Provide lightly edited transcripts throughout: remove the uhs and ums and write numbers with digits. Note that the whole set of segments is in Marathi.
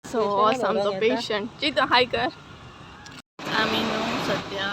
सो आमचो पेशंट चित हाय कर आम्ही न्हू सध्या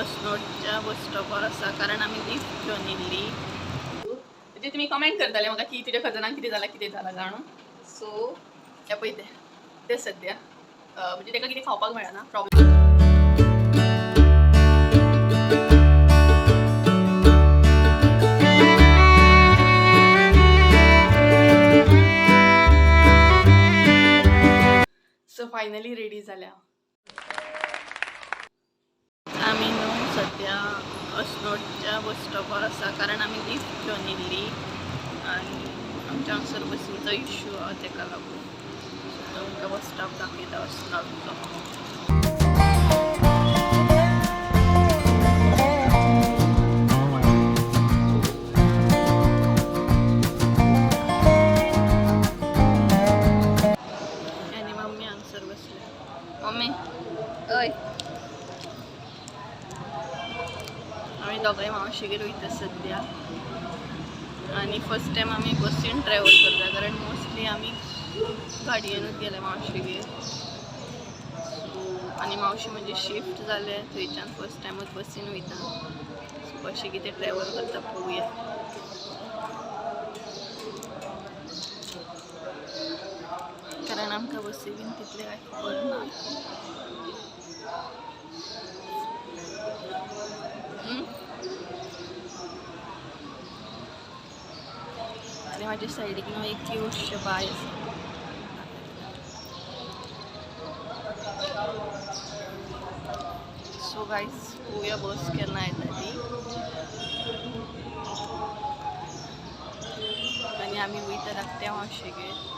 अस्नोडच्या बस स्टॉपार आसा कारण आम्ही लिफ्ट घेवन येयल्ली म्हणजे तुम्ही कमेंट करताले म्हाका की तुज्या खजानान कितें जाला जाणून सो हे पळय ते सध्या म्हणजे ताका कितें खावपाक मेळना प्रॉब्लेम सो फायनली रेडी झाल्या आम्ही न्हू सध्या अस्नोडच्या बस स्टॉपार आसा कारण आम्ही लिफ्ट घेवन येयल्ली आनी आमच्या हांगसर बसींचो इश्यू आहा ताका लागून सो तुमकां बस स्टॉप दाखयता अस्नोडचो आनी मम्मी हांगसर बसल्या मम्मी अय आम्ही दोगांय मावशेगेर वयता सध्या आणि फर्स्ट टाइम आम्ही बसीन ट्रॅवल करता कारण मोस्टली आम्ही गाडयेनूच गेले मावशेगेर सो आनी मावशी म्हणजे शिफ्ट जाले थंयच्यान फर्स्ट टायमूच बसीन वयता सो कशें कितें ट्रॅवल करता पळोवया कारण आमकां बसी बीन तितले कांय खबर ना आणि माझ्या सायडीक न्हू एक क्यूटशें बाय आसा सो गायज पळोवया बस केन्ना येता ती आनी आमी वयता धाकट्या मावशेगेर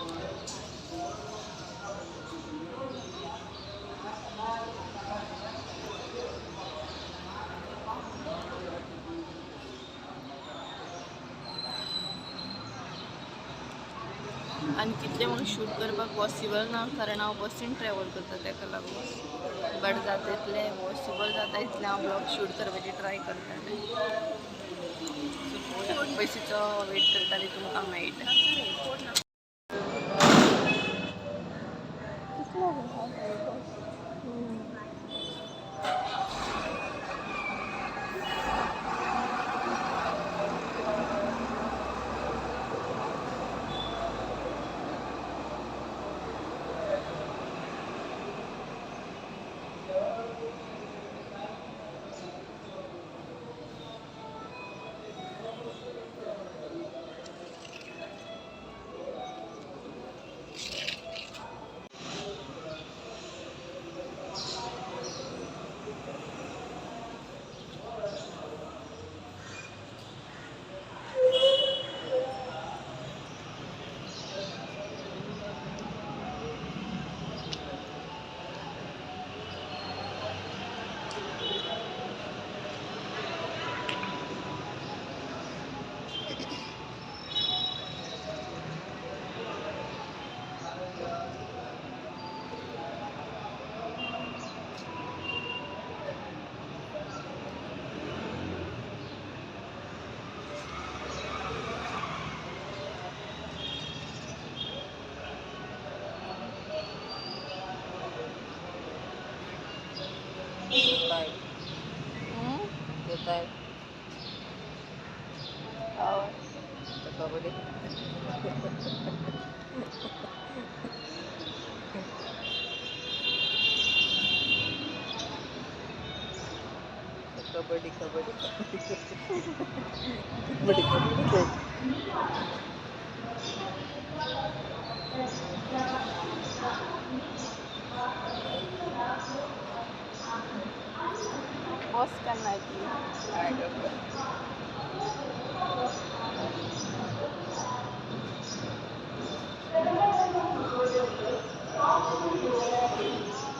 आनी तितलें म्हाका शूट करपाक पॉसिबल ना कारण हांव बसीन ट्रॅवल करता ताका लागून बट जाता तितलें पॉसिबल जाता तितलें हांव ब्लॉग शूट करपाची ट्राय करतालें सो बसीचो वेट करताली तुमकां मेळटा देताय कबड्डी कबड्डी कबड्डी कबड्डी कबड्डी बस केन्ना येतली काय करता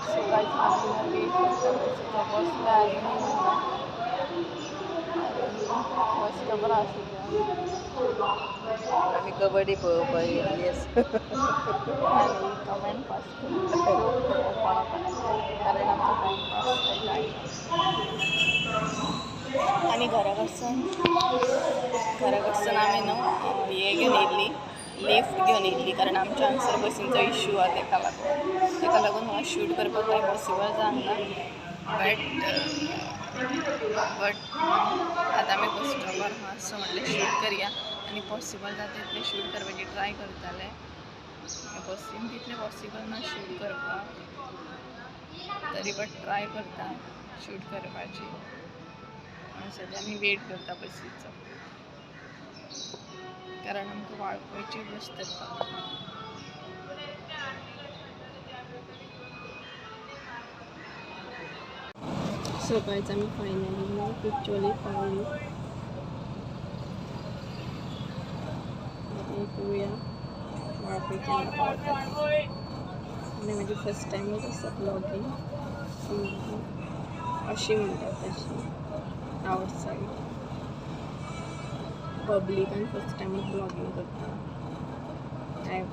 सो गाइस आम्ही वेट करता बस काय बस कबर आसली आम्ही कबड्डी पळोवपाक येयल्ली आसा आनी कमेंट पास कारण आमचो टायम पास आणि घरा कडसून आमी न्हू हे घेवन येयल्ली लिफ्ट घेवन येयल्ली कारण आमच्या हांगसर बसींचो इश्यू आहा तेका लागून म्हाका शूट करपाक कांय पॉसिबल जावंक ना बट आतां आमी बस स्टॉपार आहा सो म्हटलें शूट करया आनी पॉसिबल जाता तितलें शूट करपाची ट्राय करतालें बसीन तितलें पॉसिबल ना शूट करपाक तरी बट ट्राय करता शूट करपाची आनी सद्या आमी वेट करता बसीचो कारण आमकां वाळपयची बस धरपाक सकाळीच आमी फायनली पिक्चोली पावली पळोवया वाळपय केन्ना पावतात आनी म्हाजी फस्ट टायमूच आसा ब्लॉगींग अशी म्हणटात तशी आवटसायड पब्लिकान फस्ट टायमूच ब्लॉगींग करता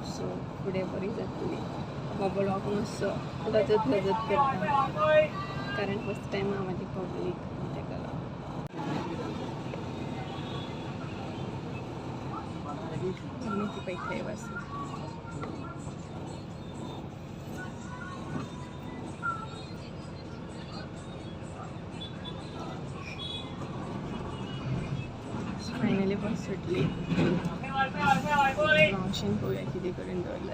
सो फुडें बरी जातली हो ब्लॉग मातसो लजत करता कारण फस्ट टायम हांव म्हाजी पब्लीक तेका लागून ती पळय थंय बसली फायनली बस सुटली मावशेन पळोवया कितें करून दवरला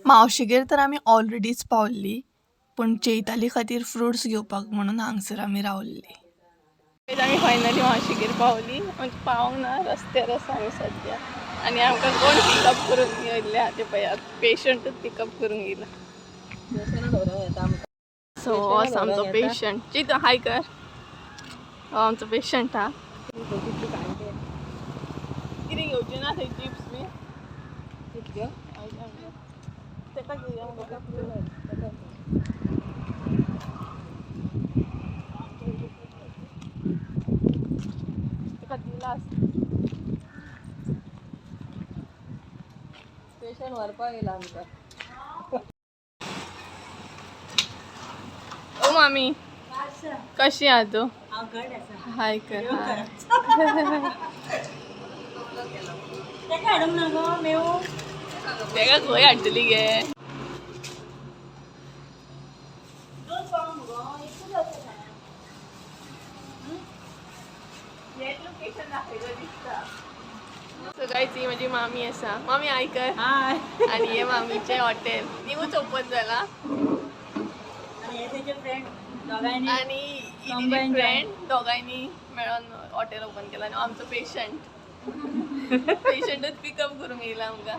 मावशेगेर तर आमी ऑलरेडीच पावल्ली पण चैताली खातीर फ्रुट्स घेवपाक म्हणून हांगसर आमी रावल्ली आमी फायनली मावशेगेर पावली म्हणजे पावंक ना रस्त्यार आसा आमी सद्या आनी आमकां कोण पिकअप करून येयल्ले आहा ते पळयात पेशंटूच पिकअप करून येयला सो हो आसा आमचो पेशंट चित हाय कर हो आमचो पेशंट हा कितें घेवचें ना थंय चिप्स बी तेका घेवया तेका दिला पेशंट व्हरपाक येयला आमकां ओ मामी कशी आहा तूं हाय कर तेका हाडूंक ना गो मेव तेका खंय हाडटली गे सगळीच ही माझी मामी असा मामी आयकर आणि हे मामीचे हॉटेल न्यूच ओपन झाला आणि फ्रेंड दोघांनी मिळून हॉटेल ओपन केला आणि आमचो पेशंटच पिकअप करून येयला आमकां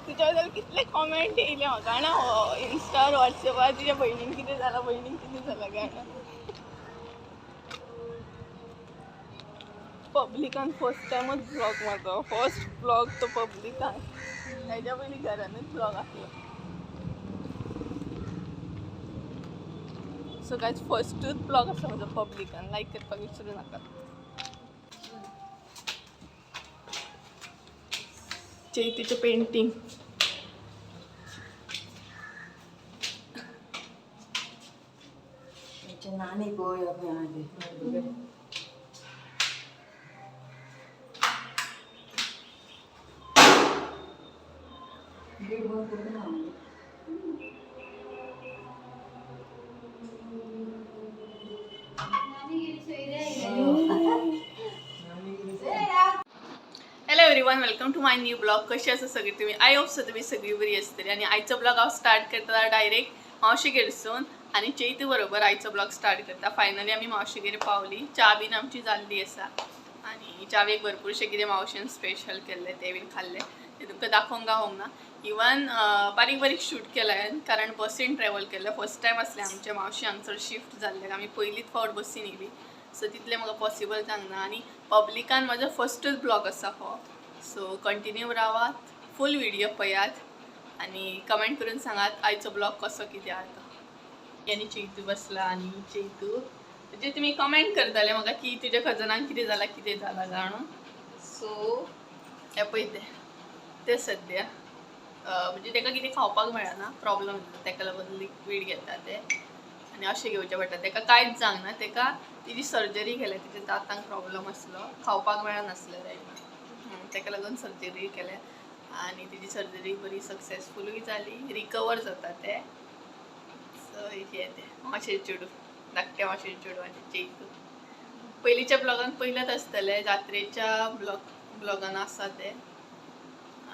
तुज्या बद्दल कितले कॉमेंट येयले म्हाका ना इंस्टार व्हॉट्सॅपार तुज्या भयणीक कितें जालां गाणा पब्लिकान फर्स्ट टायमूच ब्लॉग म्हाजो फर्स्ट ब्लॉग तो पब्लिकान तेज्या पयलीं घरानूच ब्लॉग आसलो सो गायज फर्स्टूच ब्लॉग आसा म्हाजो पब्लिकान लायक करपाक विसरूं नाका चैतीचें पेंटींग नानी गोया everyone, welcome to my new blog. कशी असं सगळी तुम्ही? आय होप सो तुम्ही सगळी बरी असतली. आणि आईचा ब्लॉग हांव स्टार्ट करता डायरेक्ट मावशेगेरसून आणि चैतू बरोबर आईचा ब्लॉग स्टार्ट करता. फायनली आम्ही मावशेगेर पावली. च्या बीन आमची जाल्ली आसा आणि च्यावेक भरपूरशे कितें मावशेन स्पेशल केल्ले ते बीन खाल्ले. ते तुमकां दाखोवंक गावोंक ना. इवन बारीक बारीक शूट केलें कारण बसीन ट्रॅव्हल केलें. फर्स्ट टायम असलें आमचे मावशी हांगसर शिफ्ट जाल्ले. आमी पयलींच फावट बसीन येयली, सो तितलें म्हाका पॉसिबल जावंक ना. आणि पब्लिकान म्हजो फर्स्टच ब्लॉग आसा हो, सो कंटिन्यू रावात, फूल व्हिडिओ पळयात आणि कमेंट करून सांगात आयचो ब्लॉग कसो कितें आसा. आनी चैतू बसला आणि चैतू म्हणजे तुम्ही कमेंट करताले म्हाका की तुज्या कजनाक कितें जाला जाणून. सो हे पळय ते सद्या म्हणजे ताका कितें खावपाक मेळना, प्रॉब्लम जाता ताका लागून लिक्वीड घेता ते आणि अशें घेवचें पडटा. ताका कांयच जावंक ना. ताका तिची सर्जरी केल्या, तिच्या दातांक प्रॉब्लम आसलो, खावपाक मेळनासलें रायट, ताका लागून सर्जरी केल्या आणि तिची सर्जरी बरी सक्सेसफुलूय जाली, रिकवर जाता ते. सो हे ते मातशें चेडू धाकटे मातशें चेडू आनी चैतू पयलींच्या ब्लॉगान पयलेंच आसतलें, जात्रेच्या ब्लॉगान आसा ते.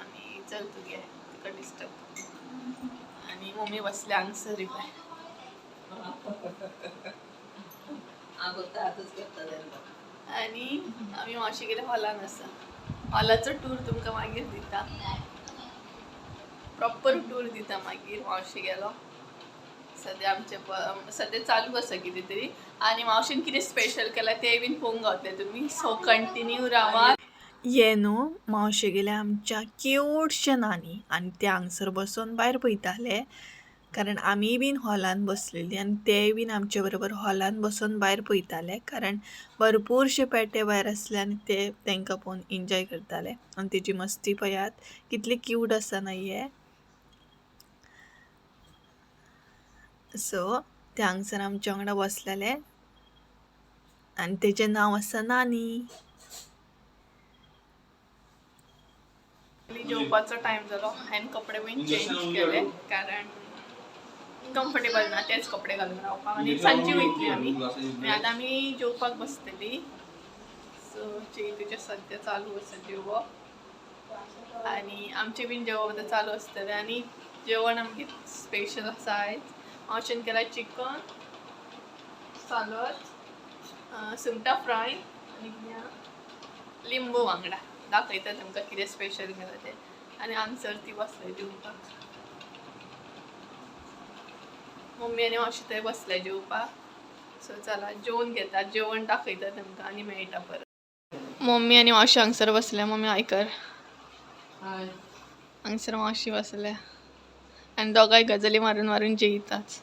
आणि चल तू घे, तुका डिस्टर्ब. आणि मम्मी बसल्या हांगसर रिबाय. आणि आम्ही मावशेगेर हॉलान आसा. हॉलाचो टूर तुमकां मागीर दिता, प्रॉपर टूर दिता मागीर मावशेगेलो. सद्या आमचे सद्या चालू आसा कितें तरी आणि मावशेन कितें स्पेशल केला ते बीन पळोवंक गावतले तुमी. सो कंटिन्यू रावात. ये न्हू मावशेगेल्या आमच्या क्यूटशे नानी आणि ते हांगसर बसून भायर पळयताले कारण आमी बीन हॉलान बसलेली आणि ते बीन आमचे बरोबर हॉलान बसून भायर पळयताले कारण भरपूरशे पेटे भायर आसले आणि ते तांकां पळोवन एन्जॉय करताले. आणि तेजी मस्ती पळयात कितली क्यूट आसा न्हय हे. सो ते हांगसर आमच्या वांगडा बसलेले आणि तेजें नांव आसा नानी. जेवपाचो टायम जालो, हांवें कपडे बीन चेंज केले कारण कम्फर्टेबल ना तेच कपडे घालून रावपाक आणि सांजची वयतली आमी. आतां आमी जेवपाक बसतली. सो चैतूचें सद्या चालू आसा जेवप आणि आमचें बीन जेवप आतां चालू आसतलें. आणि जेवण आमगे स्पेशल आसा आयज. मावशेन केला चिकन, सालद, सुंगटां फ्राय आणि लिंबू वांगडा. दाखयता तुमकां कितें स्पेशल केला ते. आणि हांगसर ती बसले जेवपाक. मम्मी आनी मावशी थंय बसले जेवपाक. सो चला जेवण घेतात, जेवण दाखयता तुमकां आणि मेळटा परत. मम्मी आनी मावशी हांगसर बसल्या. मम्मी आयकर हांगसर मावशी बसल्या आणि दोगांय गजाली मारून मारून जेयतात.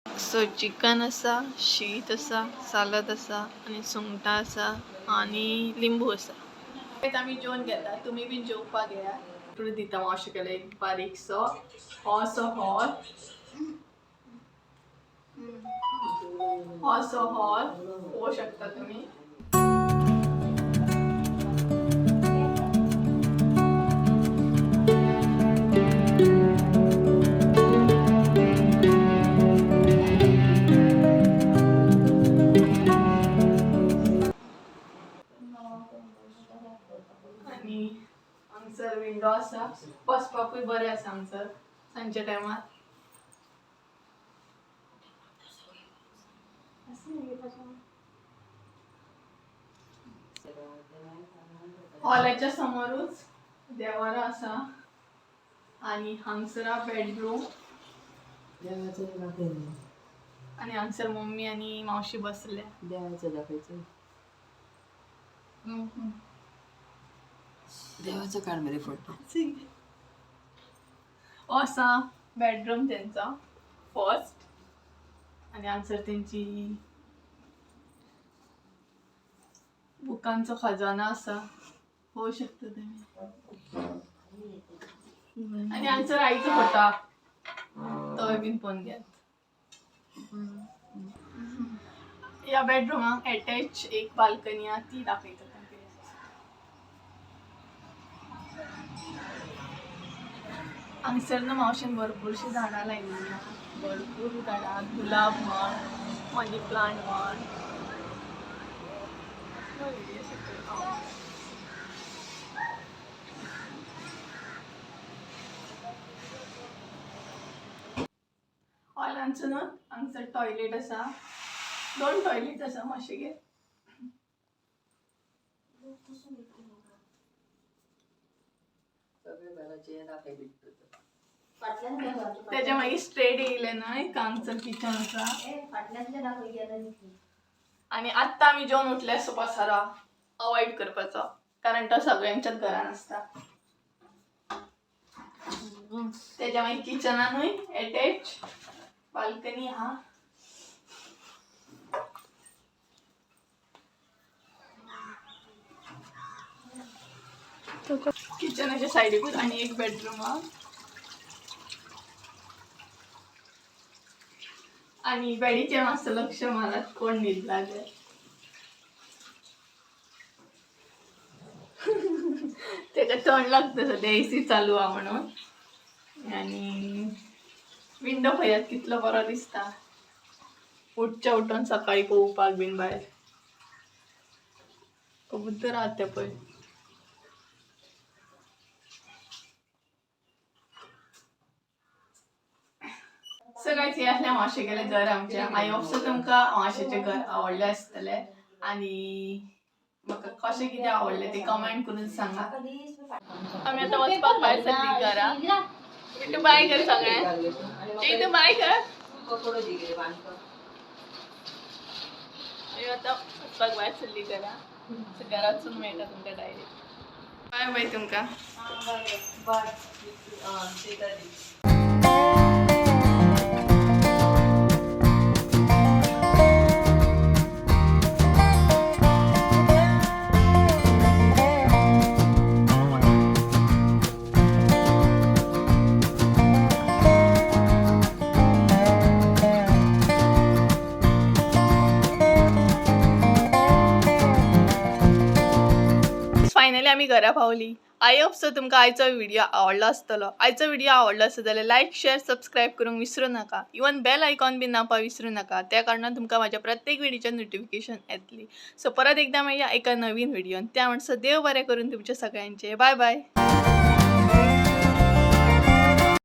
सो चिकन आसा, शीत आसा, सालद आसा आणि सुंगटां आसा आणि लिंबू आसा. आमी जेवण घेता, तुमी बीन जेवपाक येया. टूर दिता मावशी केला एक बारीकसो असो हॉल. असो हॉल पळोवंक शकता तुमी. आणि हांगसर विंडो आसा, बसपाकूय बरें आसा हांगसर सांजच्या टायमार. हॉलाच्या समोरूच देवारो आसा आणि हांगसर बेडरूम आणि हांगसर मम्मी आणि मावशी बसल्या. देवाचं दाखवायचं, देवाचं काढ मध्ये फोटो. असा बेडरूम त्यांचा फर्स्ट. आणि हांगसर त्यांची बुकांचो खजाना आसा, पळोवंक शकता तुम्ही. आणि हांगसर आईचो फोटो तो बीन पळोवन घेयात. या बेडरूमाक अटॅच एक बाल्कनी आहा, ती दाखयता. हांगसर न्हू मावशेन भरपूरशीं झाडां लायिल्लीं आहा, भरपूर झाडां. गुलाब म्हण, मनी प्लांट म्हण. हांगचं न्हू हांगचं टॉयलेट आसा 2 टॉयलेट आसा मातशें सगळे घराचे दाखय भेटतो त्याच्या मागीर स्ट्रेट येयले ना एक हांगचं किचन आसा आणि आत्ता आमी जेवन उठले सो पसारा अवॉइड करपाचो कारण तो सगळ्यांच्याच घरान आसता त्याच्या मागीर किचनानूय अटॅच बाल्कनी आहा किचनाच्या सायडीकूच आणि एक बेडरूम हा आणि बेडीचे मातसो लक्ष मारात कोण न्हिदला ते तेका थंड लागता सध्या एसी चालू हा म्हणून आणि विंडो पळयात कितलो बरो दिसता उठच्या उठून सकाळी पोवपाक बीन भायर कबूतर आहात ते पळय सो गाइस हे असले मावशेगेले घर आमचे आय होप सो तुमकां मावशेचे घर आवडले आसतले आणि म्हाका कशें कितें आवडले ते कमेंट करून सांगा आमी आतां वचपाक भायर सरली घरा मिठू बाय कर सगळ्यांक चितू बाय कर आमी आतां वचपाक भायर सरली घरा घरातून मेळटा तुमकां डायरेक्ट बाय बाय तुमकां बाय फायनली आमी घरा पावली आय होप सो तुमकां आयचो व्हिडिओ आवडलो आसतलो आयचो व्हिडिओ आवडलो आसत जाल्यार लायक शेअर सबस्क्राईब करूंक विसरू नका इवन बेल आयकॉन बीन दाबपाक विसरू नका त्या कारणान तुमकां म्हाज्या प्रत्येक व्हिडिओचे नोटिफिकेशन येतली सो परत एकदा मेळया एका नवीन व्हिडिओन त्या म्हणसर देव बरें करून तुमचे सगळ्यांचे बाय बाय